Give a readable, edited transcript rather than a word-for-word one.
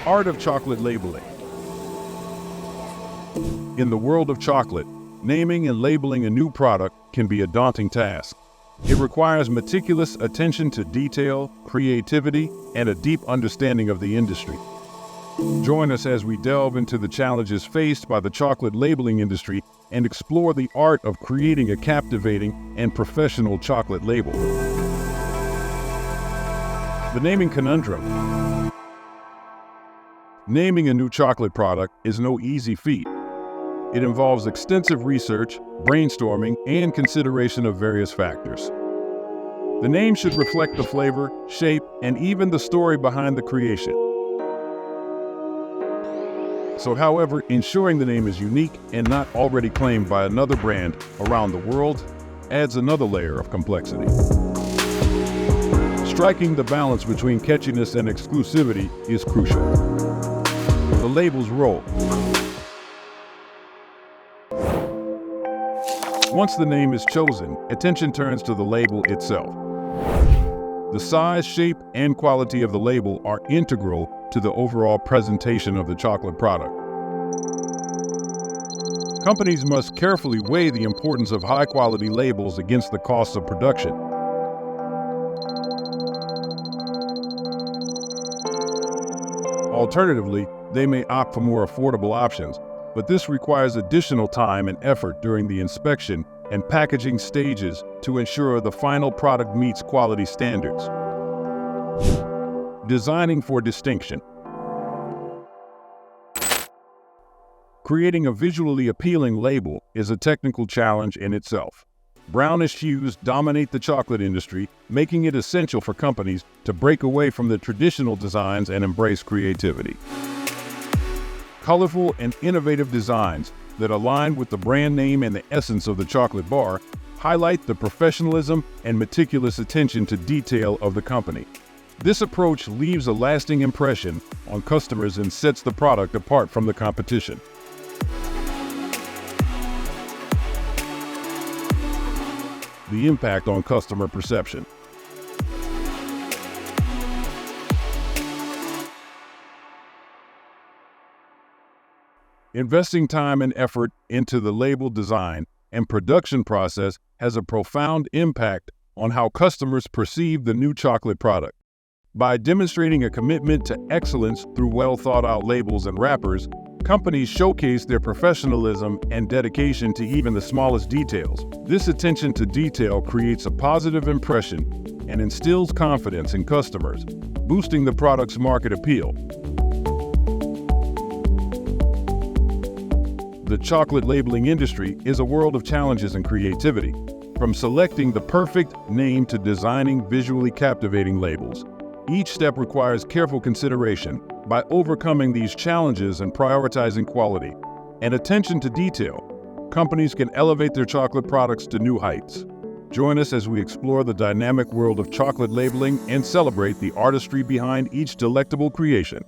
art of chocolate labeling. In the world of chocolate, naming and labeling a new product can be a daunting task. It requires meticulous attention to detail, creativity, and a deep understanding of the industry. Join us as we delve into the challenges faced by the chocolate labeling industry and explore the art of creating a captivating and professional chocolate label. The naming conundrum. Naming a new chocolate product is no easy feat. It involves extensive research, brainstorming, and consideration of various factors. The name should reflect the flavor, shape, and even the story behind the creation. However, ensuring the name is unique and not already claimed by another brand around the world adds another layer of complexity. Striking the balance between catchiness and exclusivity is crucial. The label's role. Once the name is chosen, attention turns to the label itself. The size, shape, and quality of the label are integral to the overall presentation of the chocolate product. Companies must carefully weigh the importance of high-quality labels against the costs of production. Alternatively, they may opt for more affordable options, but this requires additional time and effort during the inspection and packaging stages to ensure the final product meets quality standards. Designing for distinction. Creating a visually appealing label is a technical challenge in itself. Brownish hues dominate the chocolate industry, making it essential for companies to break away from the traditional designs and embrace creativity. Colorful and innovative designs that align with the brand name and the essence of the chocolate bar highlight the professionalism and meticulous attention to detail of the company. This approach leaves a lasting impression on customers and sets the product apart from the competition. The impact on customer perception. Investing time and effort into the label design and production process has a profound impact on how customers perceive the new chocolate product. By demonstrating a commitment to excellence through well-thought-out labels and wrappers, companies showcase their professionalism and dedication to even the smallest details. This attention to detail creates a positive impression and instills confidence in customers, boosting the product's market appeal. The chocolate labeling industry is a world of challenges and creativity. From selecting the perfect name to designing visually captivating labels, each step requires careful consideration. By overcoming these challenges and prioritizing quality and attention to detail, companies can elevate their chocolate products to new heights. Join us as we explore the dynamic world of chocolate labeling and celebrate the artistry behind each delectable creation.